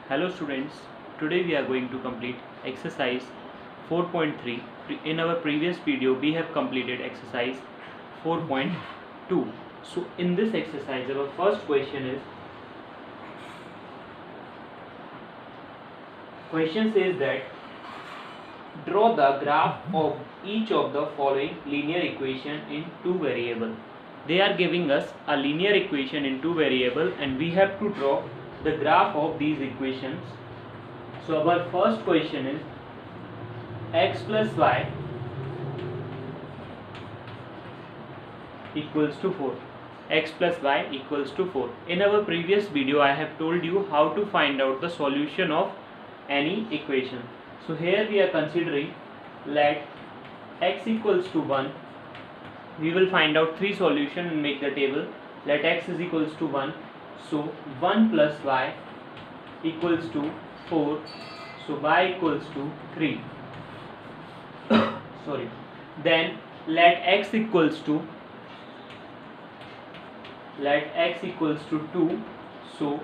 Hello students, today we are going to complete exercise 4.3. In our previous video we have completed exercise 4.2. So in this exercise our first question says that draw the graph of each of the following linear equation in two variable. They are giving us a linear equation in two variable and we have to draw the graph of these equations. So our first question is x plus y equals to 4. X plus y equals to 4. In our previous video I have told you how to find out the solution of any equation. So here we are considering let x equals to 1. We will find out three solutions and make the table. Let x is equals to 1. So 1 plus y equals to 4. So y equals to 3. Sorry. Then let x equals to 2. So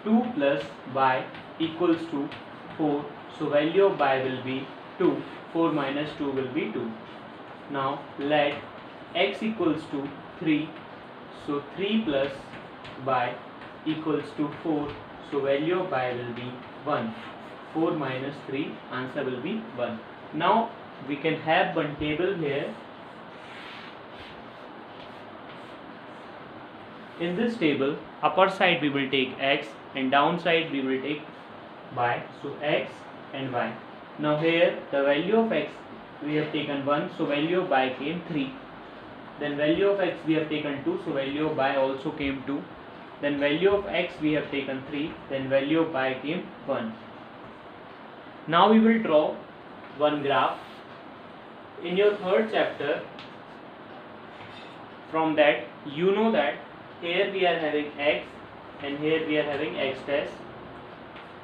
2 plus y equals to 4. So value of y will be 2. 4 minus 2 will be 2. Now let x equals to 3. So 3 plus y equals to 4. So value of y will be 1. 4 minus 3, answer will be 1. Now we can have one table here. In this table, upper side we will take x and down side we will take y. So x and y. Now here the value of x we have taken 1, so value of y came 3. Then value of x we have taken 2, so value of y also came 2. Then value of x we have taken 3, then value of y came 1. Now we will draw one graph. In your third chapter, from that you know that here we are having x and here we are having x dash,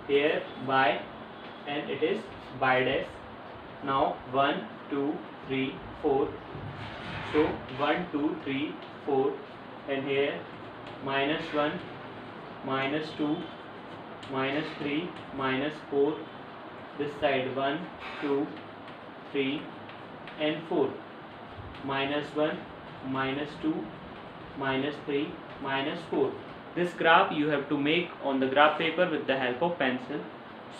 here y and it is y dash. Now 1, 2, 3, 4. So 1, 2, 3, 4 and here minus 1, minus 2, minus 3, minus 4. This side 1, 2, 3 and 4. Minus 1, minus 2, minus 3, minus 4. This graph you have to make on the graph paper with the help of pencil.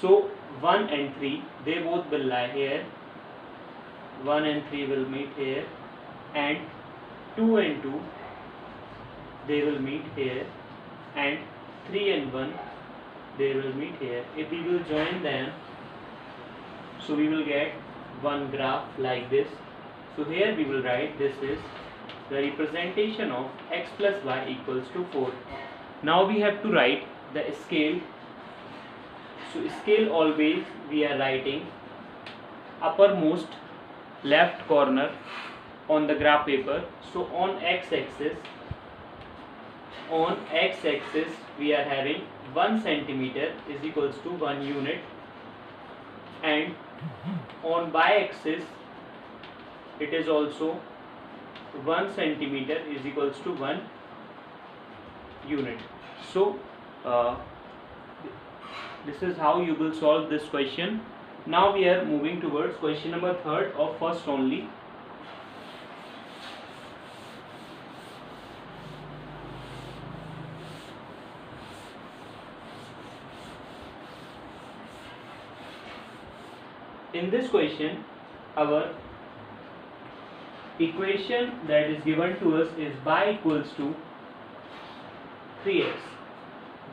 So 1 and 3 they both will lie here. 1 and 3 will meet here and 2 and 2 they will meet here and 3 and 1 they will meet here. If we will join them, so we will get one graph like this. So here we will write this is the representation of x plus y equals to 4. Now we have to write the scale. So scale always we are writing uppermost left corner on the graph paper. So on x-axis we are having 1 centimeter is equals to 1 unit, and on y-axis it is also 1 centimeter is equals to 1 unit. So this is how you will solve this question. Now we are moving towards question number 3 of first only. In this question, our equation that is given to us is y equals to 3x.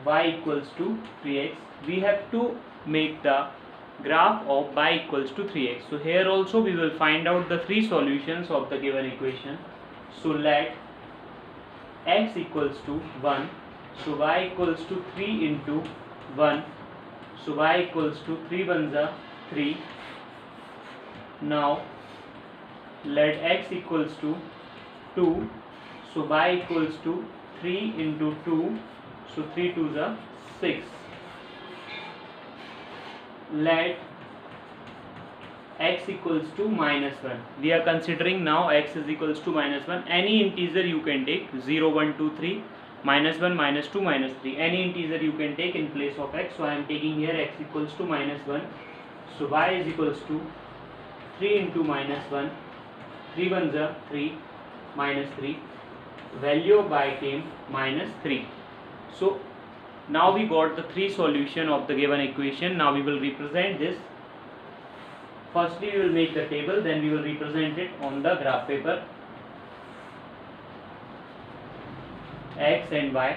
Y equals to 3x. We have to make the graph of y equals to 3x. So here also we will find out the three solutions of the given equation. So let x equals to 1. So y equals to 3 into 1. So y equals to 3 ones are 3. Now let x equals to 2. So y equals to 3 into 2. So 3 2s are 6. Let x equals to minus 1. We are considering now x is equals to minus 1. Any integer you can take 0, 1, 2, 3. -1, -2, -3. Any integer you can take in place of x. So I am taking here x equals to -1. So y is equals to 3 into -1. 3 ones are 3, -3. Value of y came -3. So now we got the three solution of the given equation. Now we will represent this. Firstly we will make the table, then we will represent it on the graph paper. X and y.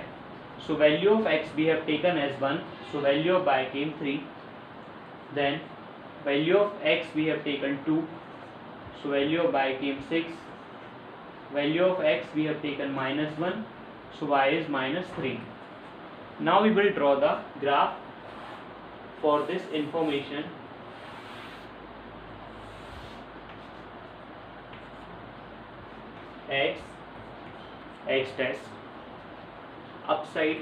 So value of x we have taken as 1. So value of y came 3. Then value of x we have taken 2. So value of y came 6. Value of x we have taken -1. So y is -3. Now we will draw the graph for this information. X test. Upside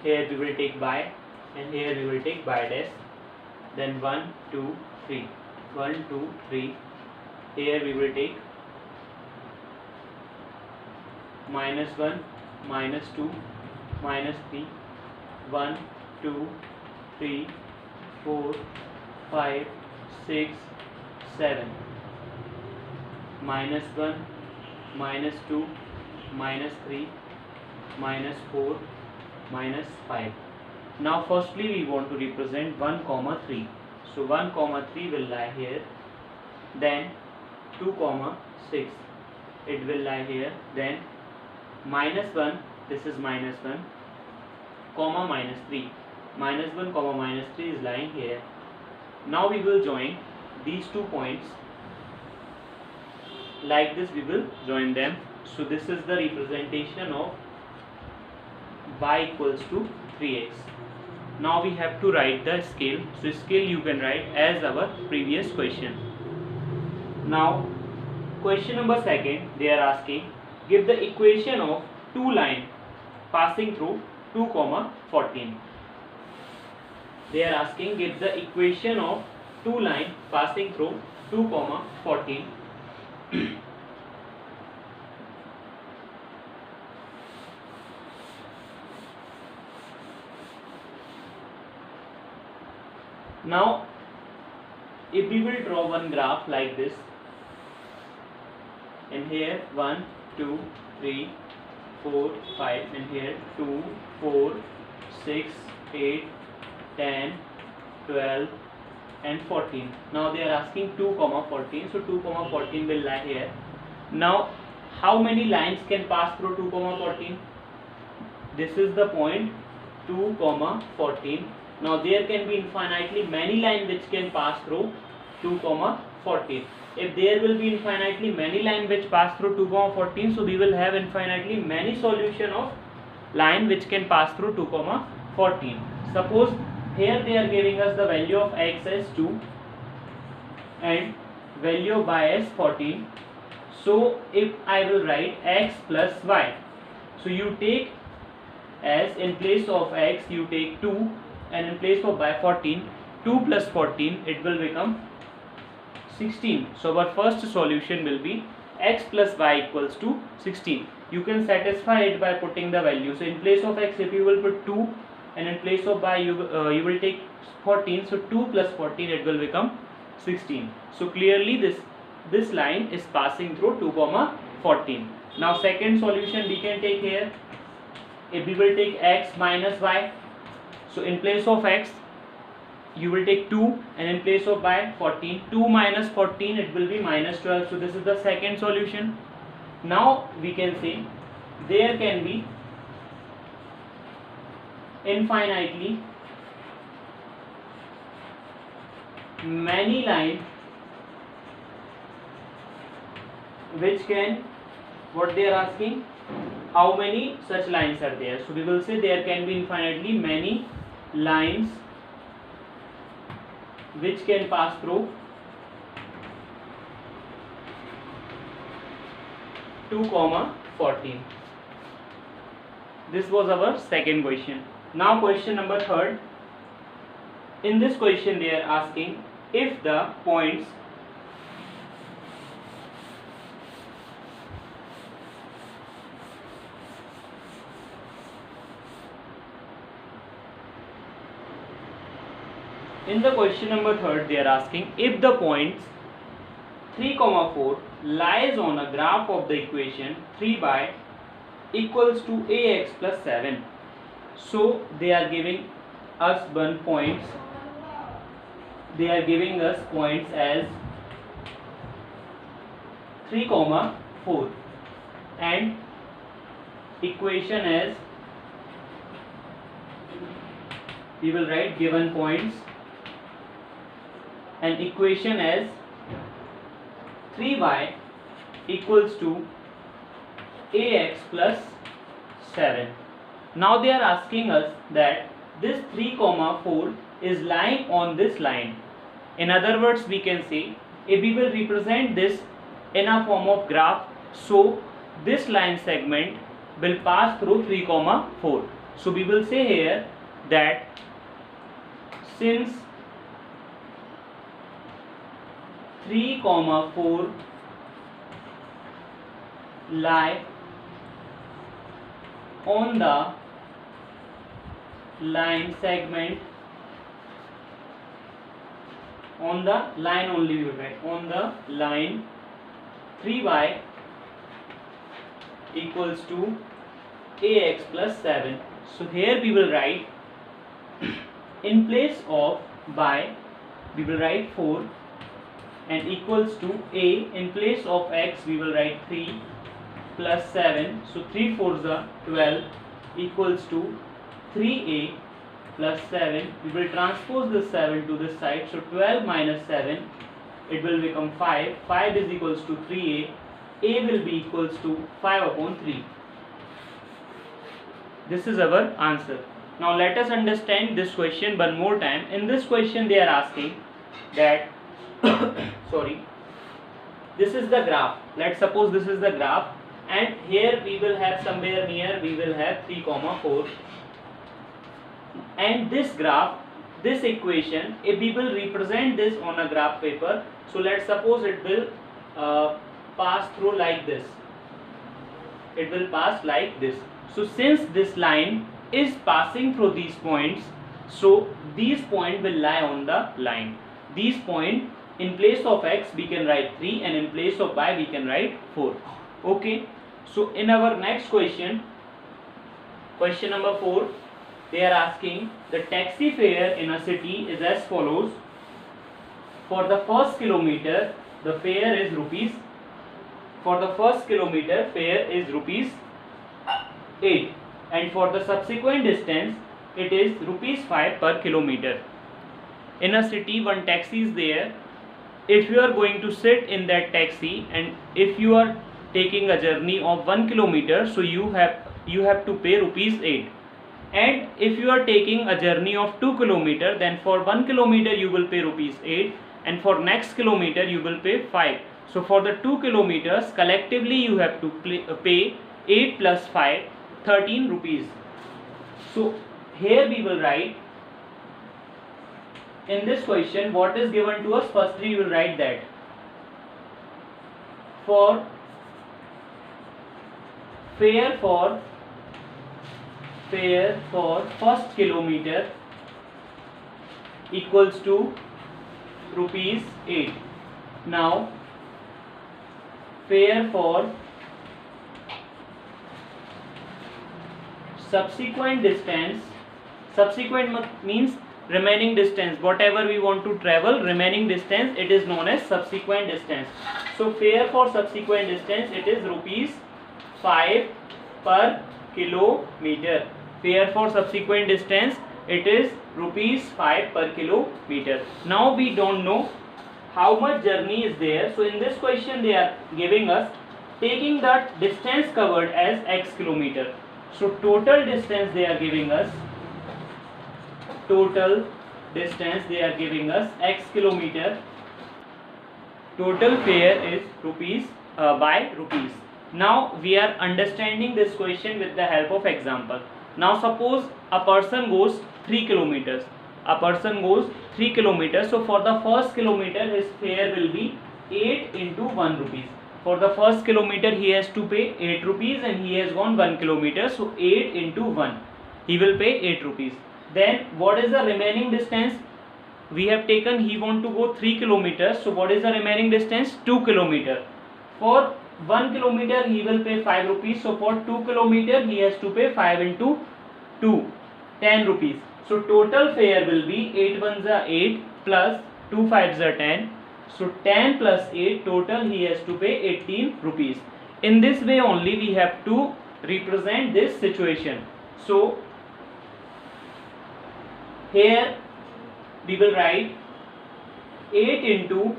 here we will take y and here we will take y dash. Then 1, 2, 3. 1, 2, 3. Here we will take -1, -2, -3. 1, 2, 3, 4, 5, 6, 7. -1, -2, -3, -4, -5. Now firstly we want to represent 1, 3. So 1, 3 will lie here. Then 2, 6. It will lie here. Then -1. This is -1, comma -3. -1, comma -3 is lying here. Now we will join these 2 points. Like this we will join them. So this is the representation of y equals to 3x. Now we have to write the scale. So scale you can write as our previous question. Now question number 2, they are asking give the equation of two line passing through 2, 14. They are asking give the equation of two line passing through 2, 14. Now if we will draw one graph like this, and here 1, 2, 3, 4, 5, and here 2, 4, 6, 8, 10, 12 and 14. Now they are asking 2, 14. So 2, 14 will lie here. Now how many lines can pass through 2, 14? This is the point 2, 14. Now there can be infinitely many lines which can pass through 2, 14. If there will be infinitely many lines which pass through 2, 14, so we will have infinitely many solution of line which can pass through 2, 14. Suppose here they are giving us the value of x as 2 and value of y as 14. So if I will write x plus y, so you take as in place of x you take 2 and in place of y 14. 2 plus 14 it will become 16. So our first solution will be x plus y equals to 16. You can satisfy it by putting the value. So in place of x if you will put 2 and in place of y you will take 14. So 2 plus 14 it will become 16. So clearly this line is passing through 2, 14. Now second solution we can take here. If we will take x minus y, so in place of x you will take 2 and in place of y 14. 2 minus 14 it will be minus 12. So this is the second solution. Now we can say there can be infinitely many lines which can, what they are asking, how many such lines are there. So we will say there can be infinitely many lines which can pass through 2, 14. This was our second question. Now question number 3. In this question they are asking if the points In the question number 3, they are asking if the points 3, 4 lies on a graph of the equation 3 by equals to ax plus 7. So they are giving us one points. They are giving us points as 3, 4 and equation as, we will write given points and equation as 3y equals to ax plus 7. Now they are asking us that this 3, 4 is lying on this line. In other words, we can say if we will represent this in a form of graph, so this line segment will pass through 3, 4. So we will say here that since 3, 4 lie on the line segment, on the line only we will write, on the line 3y equals to ax plus 7. So here we will write in place of y we will write 4 and equals to a, in place of x we will write 3 plus 7. So 3 4s are 12 equals to 3a plus 7. We will transpose this 7 to this side. So 12 minus 7, it will become 5. 5 is equals to 3a. A will be equals to 5 upon 3. This is our answer. Now let us understand this question one more time. In this question they are asking that sorry, this is the graph. Let's suppose this is the graph, and here we will have somewhere near we will have 3, 4, and this graph, this equation, if we will represent this on a graph paper, so let's suppose it will pass through like this. It will pass like this. So since this line is passing through these points, so these points will lie on the line. These points, in place of x we can write 3 and in place of y we can write 4. Okay, so in our next question, question number 4, they are asking the taxi fare in a city is as follows. For the first kilometer the fare is rupees, for the first kilometer fare is rupees 8, and for the subsequent distance it is rupees 5 per kilometer. In a city one taxi is there. If you are going to sit in that taxi and if you are taking a journey of 1 kilometer, so you have to pay rupees 8. And if you are taking a journey of 2 kilometer, then for 1 kilometer you will pay rupees 8 and for next kilometer you will pay 5. So for the 2 kilometers collectively you have to pay 8 plus 5, 13 rupees. So here we will write in this question what is given to us. Firstly we will write that for fare for first kilometer equals to rupees 8. Now fare for subsequent distance, subsequent means remaining distance, whatever we want to travel, remaining distance, it is known as subsequent distance. So fare for subsequent distance, it is rupees 5 per kilometer. Fare for subsequent distance, it is rupees 5 per kilometer. Now we don't know how much journey is there. So in this question they are giving us taking the distance covered as x kilometer. So total distance they are giving us, total distance they are giving us x kilometer. Total fare is rupees by rupees. Now we are understanding this question with the help of example. Now suppose a person goes 3 kilometers. A person goes 3 kilometers. So for the first kilometer his fare will be 8 into 1 rupees. For the first kilometer he has to pay 8 rupees and he has gone 1 kilometer. So 8 into 1. He will pay 8 rupees. Then what is the remaining distance? we have taken he want to go 3 kilometers. So what is the remaining distance? 2 kilometer. For 1 kilometer he will pay 5 rupees. So for 2 kilometer he has to pay 5 into 2, 10 rupees. So total fare will be 8 ones are 8 plus 2 fives are 10. So 10 plus 8, total he has to pay 18 rupees. In this way only we have to represent this situation. So here we will write 8 into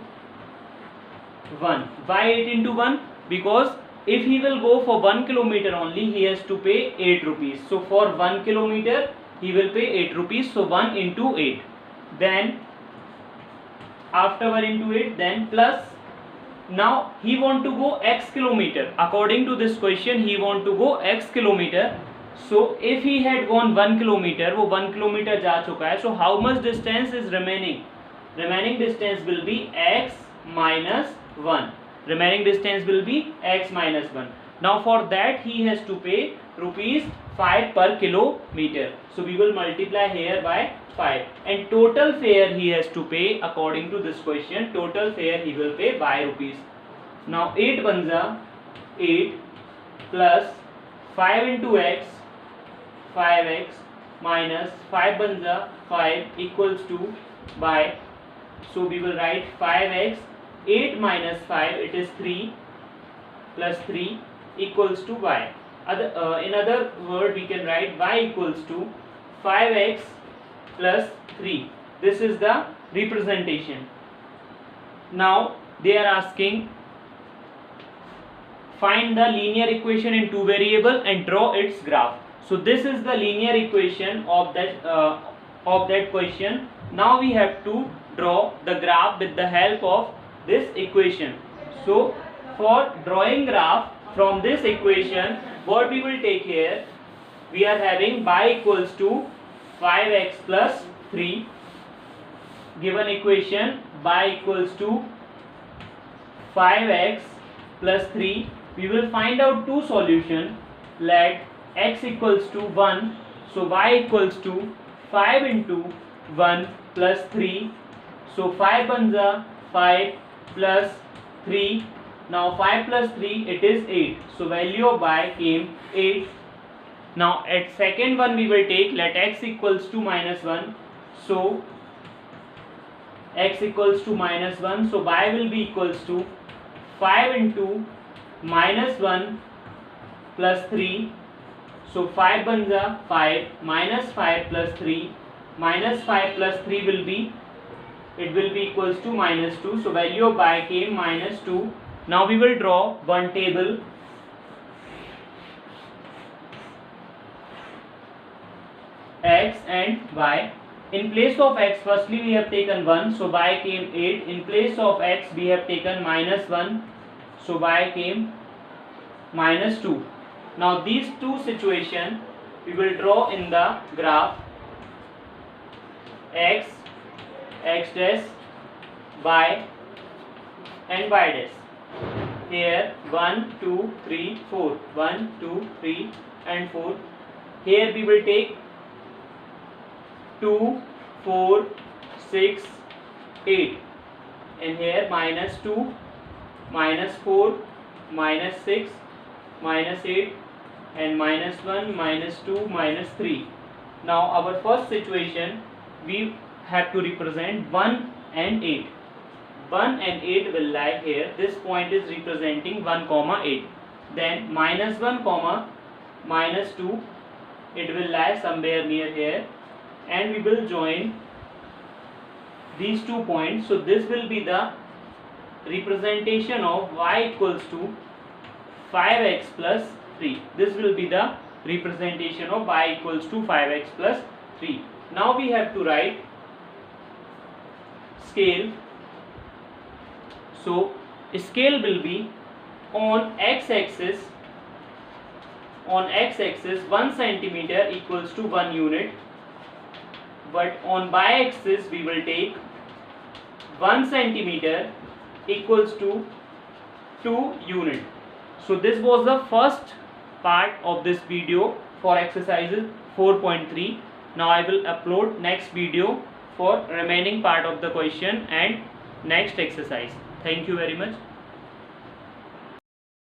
1. Why 8 into 1? Because if he will go for 1 kilometer only, he has to pay 8 rupees. So for 1 kilometer he will pay 8 rupees. So 1 into 8. Then after 1 into 8, then plus, now he want to go x kilometer. According to this question he want to go x kilometer. So if he had gone 1 kilometer, वो 1 kilometer जा चुका है. So how much distance is remaining? Remaining distance will be x minus 1. Remaining distance will be x minus 1. Now for that he has to pay rupees 5 per kilometer. So we will multiply here by 5. And total fare he has to pay according to this question. Total fare he will pay by rupees. Now 8 banza 8 plus 5 into x, 5x minus 5 banza 5 equals to by. So we will write 5x, 8 minus 5, it is 3 plus 3 equals to y. In other word we can write y equals to 5x plus 3. This is the representation. Now they are asking find the linear equation in two variable and draw its graph. So this is the linear equation of that question. Now we have to draw the graph with the help of this equation. So for drawing graph from this equation, what we will take here, we are having y equals to 5x plus 3. Given equation y equals to 5x plus 3. We will find out two solutions. Let x equals to 1. So y equals to 5 into 1 plus 3. So 5 banza 5 plus 3. Now 5 plus 3 it is 8. So value of y came 8. Now at second one we will take let x equals to minus 1. So x equals to minus 1. So y will be equals to 5 into minus 1 plus 3. So 5 banza 5 minus 5 plus 3 minus 5 plus 3 will be, it will be equals to minus 2. So value of y came minus 2. Now we will draw one table. X and y. In place of x, firstly we have taken 1, so y came 8. In place of x we have taken minus 1, so y came minus 2. Now these two situations we will draw in the graph. X, x dash, y and y dash. Here 1, 2, 3, 4. 1, 2, 3 and 4. Here we will take 2, 4, 6, 8. And here minus 2, minus 4, minus 6, minus 8 and minus 1, minus 2, minus 3. Now our first situation we have to represent 1 and 8. 1 and 8 will lie here. This point is representing 1 comma 8. Then minus 1 comma minus 2, it will lie somewhere near here, and we will join these 2 points. So this will be the representation of y equals to 5x plus 3. This will be the representation of y equals to 5x plus 3. Now we have to write scale. So scale will be on x-axis 1 centimeter equals to 1 unit, but on y-axis we will take 1 centimeter equals to 2 unit. So this was the first part of this video for exercises 4.3. Now I will upload next video for remaining part of the question and next exercise. Thank you very much.